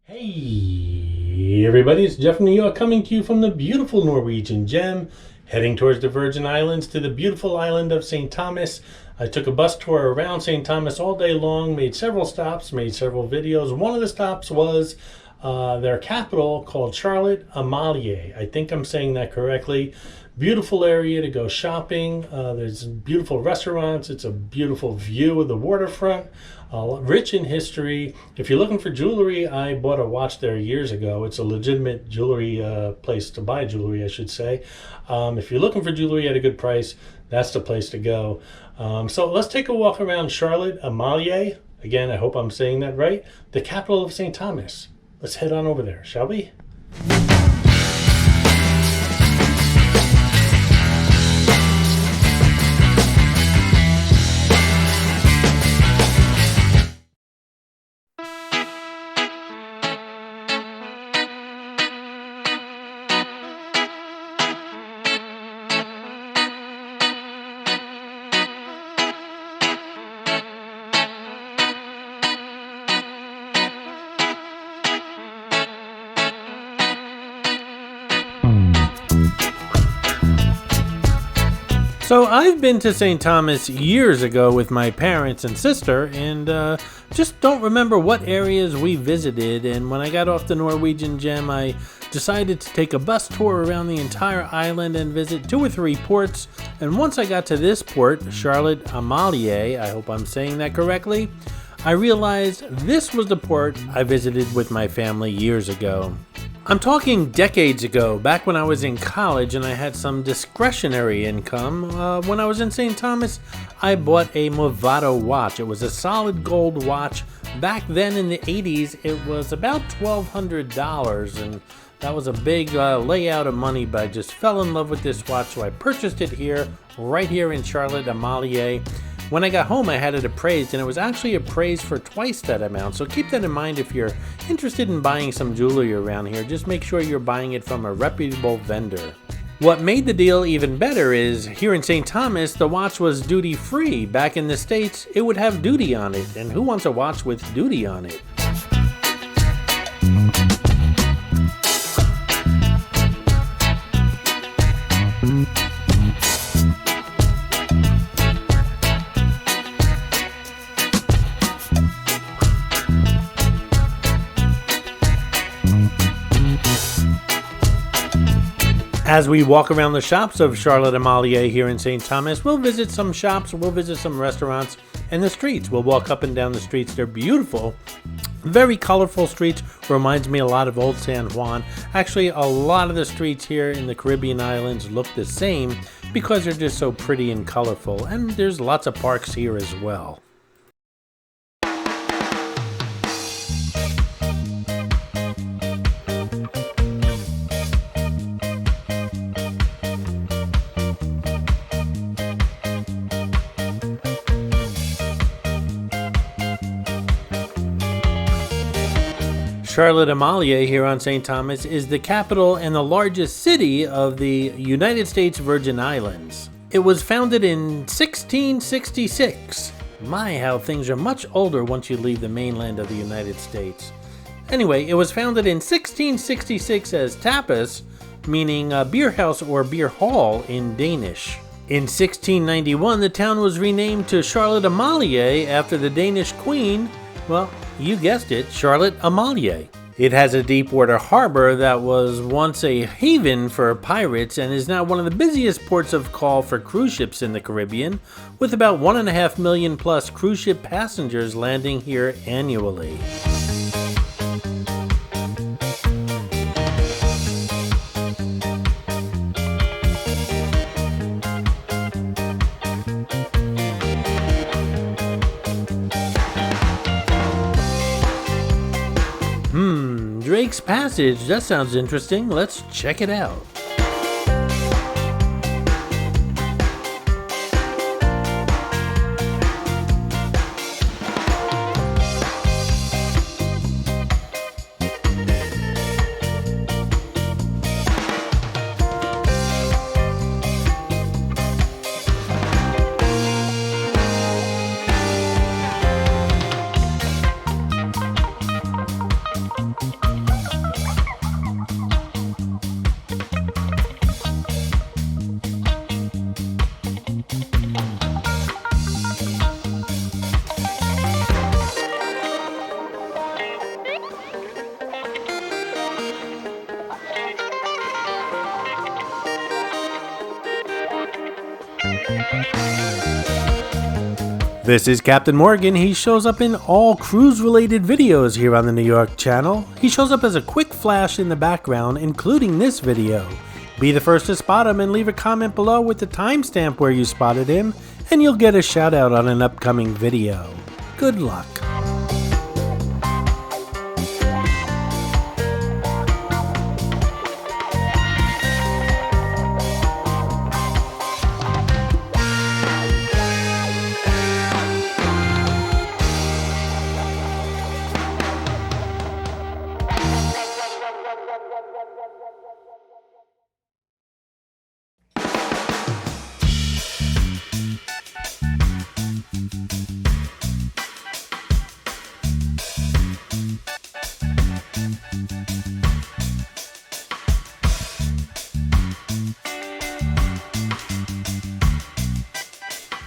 Hey everybody, it's Jeff from New York coming to you from the beautiful Norwegian gem, heading towards the Virgin Islands to the beautiful island of St. Thomas. I took a bus tour around St. Thomas all day long, made several stops, made several videos. One of the stops was their capital called Charlotte Amalie. I think I'm saying that correctly. Beautiful area to go shopping. There's beautiful restaurants. It's a beautiful view of the waterfront. Rich in history. If you're looking for jewelry, I bought a watch there years ago. It's a legitimate jewelry place to buy jewelry, I should say. If you're looking for jewelry at a good price, that's the place to go. So let's take a walk around Charlotte Amalie. Again, I hope I'm saying that right. The capital of St. Thomas. Let's head on over there, shall we? So I've been to St. Thomas years ago with my parents and sister, and just don't remember what areas we visited. And when I got off the Norwegian gem, I decided to take a bus tour around the entire island and visit 2 or 3 ports. And once I got to this port, Charlotte Amalie, I hope I'm saying that correctly, I realized this was the port I visited with my family years ago. I'm talking decades ago, back when I was in college and I had some discretionary income. When I was in St. Thomas, I bought a Movado watch. It was a solid gold watch. Back then in the 80s, it was about $1,200, and that was a big layout of money, but I just fell in love with this watch, so I purchased it here, right here in Charlotte Amalie. When I got home, I had it appraised, and it was actually appraised for twice that amount. So keep that in mind if you're interested in buying some jewelry around here. Just make sure you're buying it from a reputable vendor. What made the deal even better is, here in St. Thomas, the watch was duty-free. Back in the States, it would have duty on it, and who wants a watch with duty on it? As we walk around the shops of Charlotte Amalie here in St. Thomas, we'll visit some shops, we'll visit some restaurants, and the streets. We'll walk up and down the streets. They're beautiful, very colorful streets. Reminds me a lot of Old San Juan. Actually, a lot of the streets here in the Caribbean islands look the same because they're just so pretty and colorful. And there's lots of parks here as well. Charlotte Amalie here on St. Thomas is the capital and the largest city of the United States Virgin Islands. It was founded in 1666. My, how things are much older once you leave the mainland of the United States. Anyway, it was founded in 1666 as tapas, meaning beer house or beer hall in Danish. In 1691, the town was renamed to Charlotte Amalie after the Danish queen, well, you guessed it, Charlotte Amalie. It has a deep water harbor that was once a haven for pirates and is now one of the busiest ports of call for cruise ships in the Caribbean, with about 1.5 million plus cruise ship passengers landing here annually. Drake's Passage, that sounds interesting. Let's check it out. This is Captain Morgan. He shows up in all cruise-related videos here on the New York channel. He shows up as a quick flash in the background, including this video. Be the first to spot him and leave a comment below with the timestamp where you spotted him, and you'll get a shout out on an upcoming video. Good luck.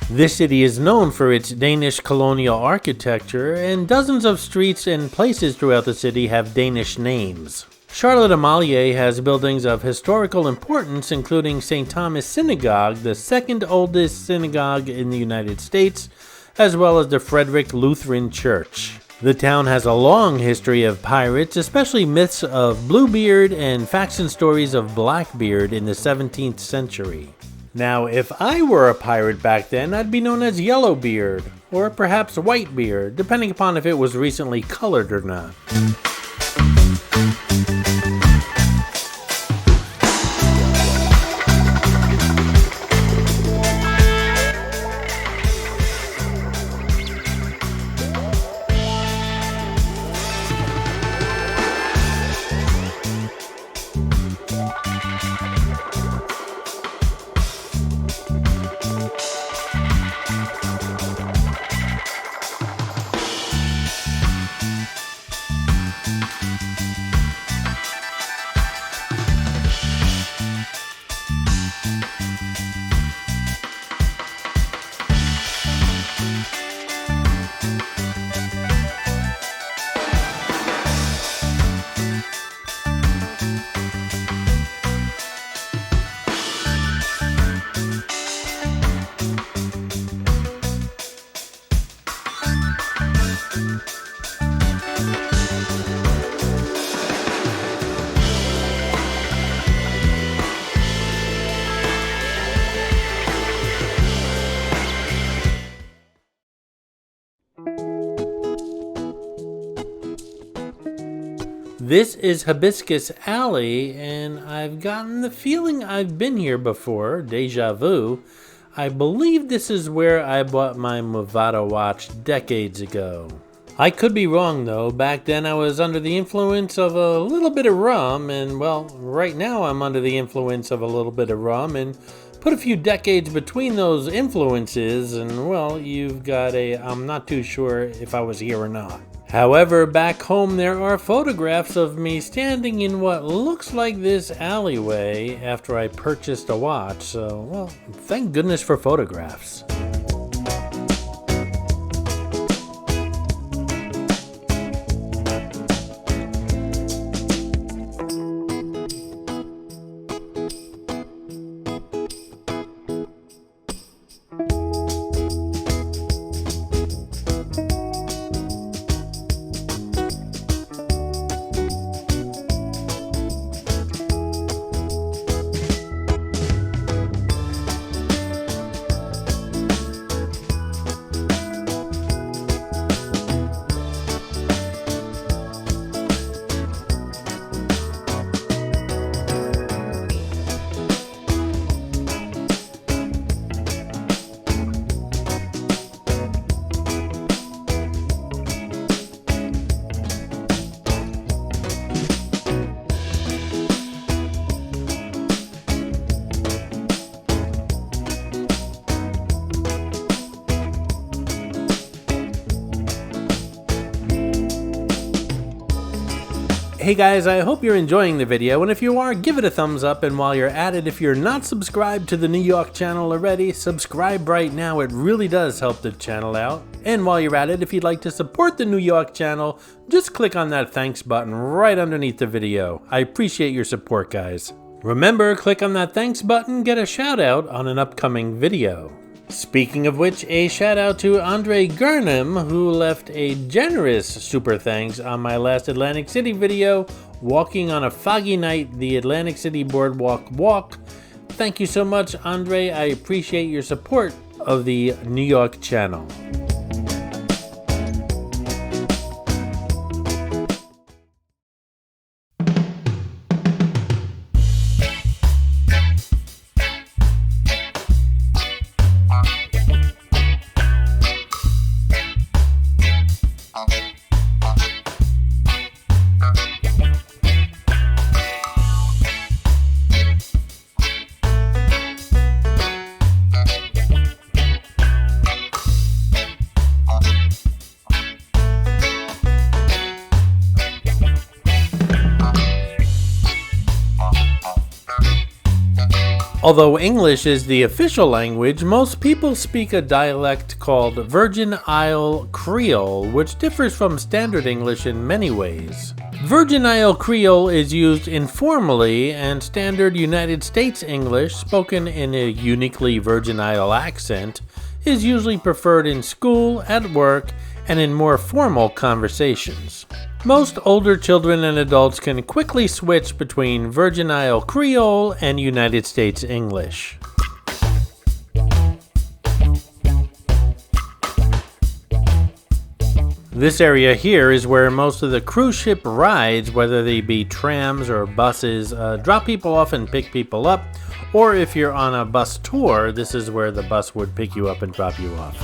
This city is known for its Danish colonial architecture, and dozens of streets and places throughout the city have Danish names. Charlotte Amalie has buildings of historical importance, including St. Thomas Synagogue, the second oldest synagogue in the United States, as well as the Frederick Lutheran Church. The town has a long history of pirates, especially myths of Bluebeard and faction stories of Blackbeard in the 17th century. Now, if I were a pirate back then, I'd be known as Yellowbeard, or perhaps Whitebeard, depending upon if it was recently colored or not. This is Hibiscus Alley, and I've gotten the feeling I've been here before, deja vu. I believe this is where I bought my Movado watch decades ago. I could be wrong though. Back then I was under the influence of a little bit of rum, and well, right now I'm under the influence of a little bit of rum, and put a few decades between those influences, and well, you've got I'm not too sure if I was here or not. However, back home there are photographs of me standing in what looks like this alleyway after I purchased a watch, so, well, thank goodness for photographs. Hey guys, I hope you're enjoying the video, and if you are, give it a thumbs up, and while you're at it, if you're not subscribed to the New York channel already, subscribe right now. It really does help the channel out. And while you're at it, if you'd like to support the New York channel, just click on that thanks button right underneath the video. I appreciate your support, guys. Remember, click on that thanks button, get a shout out on an upcoming video. Speaking of which, a shout out to Andre Gurnham, who left a generous super thanks on my last Atlantic City video, walking on a foggy night the Atlantic City Boardwalk walk. Thank you so much, Andre. I appreciate your support of the New York channel. Although English is the official language, most people speak a dialect called Virgin Isle Creole, which differs from Standard English in many ways. Virgin Isle Creole is used informally, and Standard United States English, spoken in a uniquely Virgin Isle accent, is usually preferred in school, at work, and in more formal conversations. Most older children and adults can quickly switch between Virgin Isle Creole and United States English. This area here is where most of the cruise ship rides, whether they be trams or buses, drop people off and pick people up, or if you're on a bus tour, this is where the bus would pick you up and drop you off.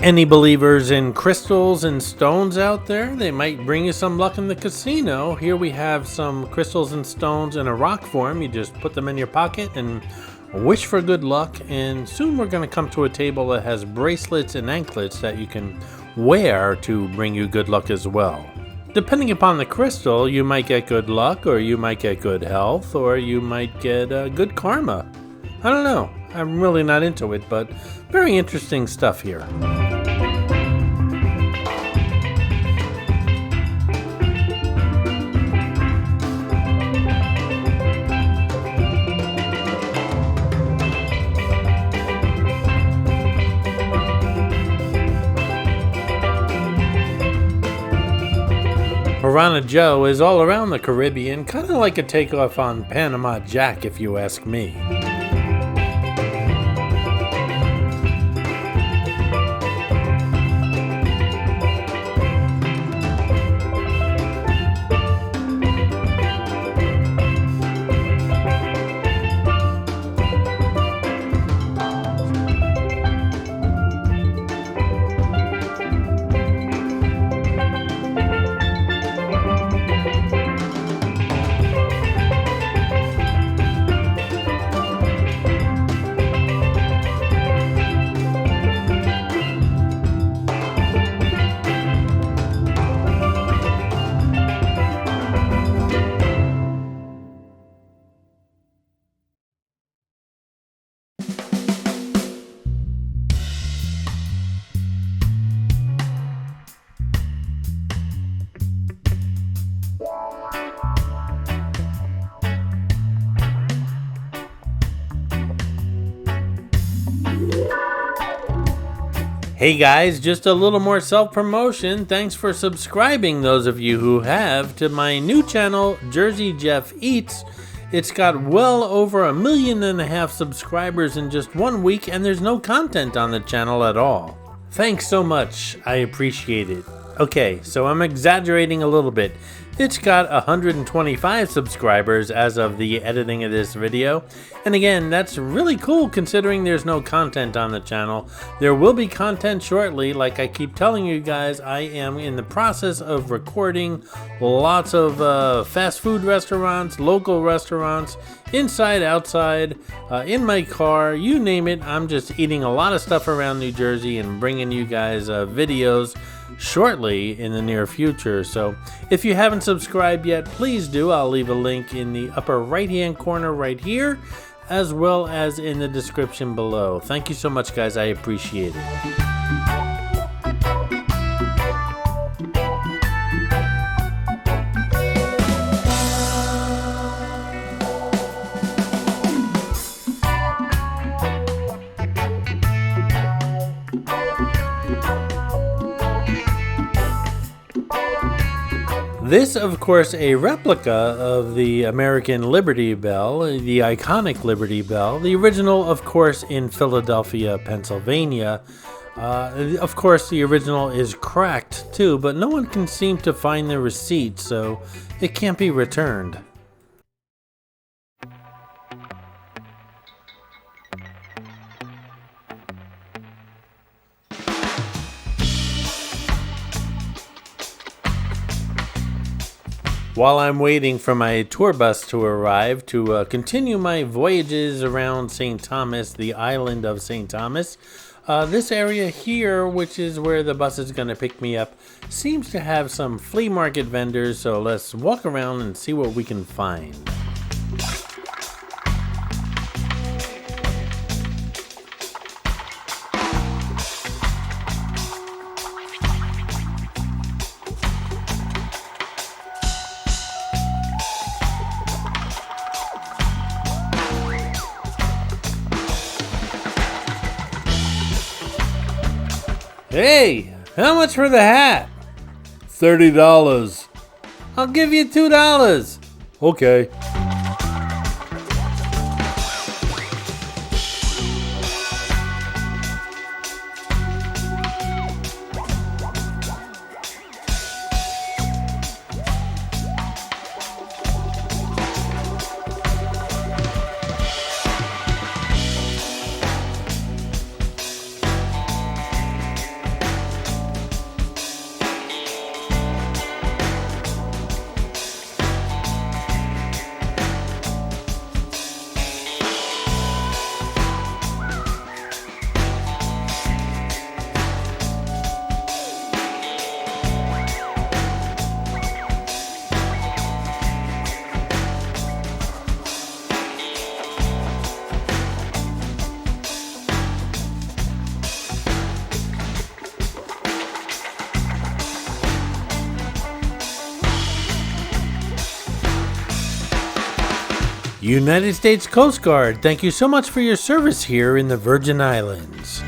Any believers in crystals and stones out there? They might bring you some luck in the casino. Here we have some crystals and stones in a rock form. You just put them in your pocket and wish for good luck. And soon we're going to come to a table that has bracelets and anklets that you can wear to bring you good luck as well. Depending upon the crystal, you might get good luck, or you might get good health, or you might get good karma. I don't know. I'm really not into it, but very interesting stuff here. Piranha Joe is all around the Caribbean, kind of like a takeoff on Panama Jack if you ask me. Hey guys, just a little more self-promotion. Thanks for subscribing, those of you who have, to my new channel, Jersey Jeff Eats. It's got well over 1.5 million subscribers in just 1 week, and there's no content on the channel at all. Thanks so much. I appreciate it. Okay, so I'm exaggerating a little bit. It's got 125 subscribers as of the editing of this video. And again, that's really cool considering there's no content on the channel. There will be content shortly. Like I keep telling you guys, I am in the process of recording lots of fast food restaurants, local restaurants, inside, outside, in my car, you name it. I'm just eating a lot of stuff around New Jersey and bringing you guys videos shortly in the near future. So if you haven't subscribed yet, please do. I'll leave a link in the upper right hand corner right here, as well as in the description below. Thank you so much, guys. I appreciate it. This, of course, a replica of the American Liberty Bell, the iconic Liberty Bell. The original, of course, in Philadelphia, Pennsylvania. Of course, the original is cracked, too, but no one can seem to find the receipt, so it can't be returned. While I'm waiting for my tour bus to arrive to continue my voyages around St. Thomas, the island of St. Thomas, this area here, which is where the bus is going to pick me up, seems to have some flea market vendors, so let's walk around and see what we can find. Hey, how much for the hat? $30. I'll give you $2. Okay. United States Coast Guard, thank you so much for your service here in the Virgin Islands.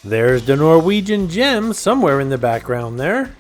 There's the Norwegian gem somewhere in the background there.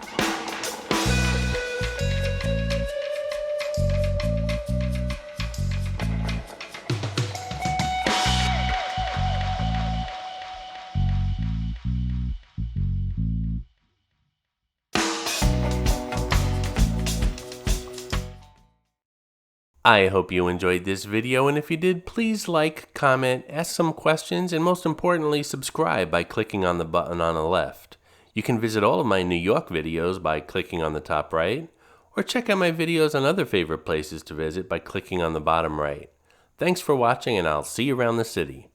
I hope you enjoyed this video, and if you did, please like, comment, ask some questions, and most importantly, subscribe by clicking on the button on the left. You can visit all of my New York videos by clicking on the top right, or check out my videos on other favorite places to visit by clicking on the bottom right. Thanks for watching, and I'll see you around the city.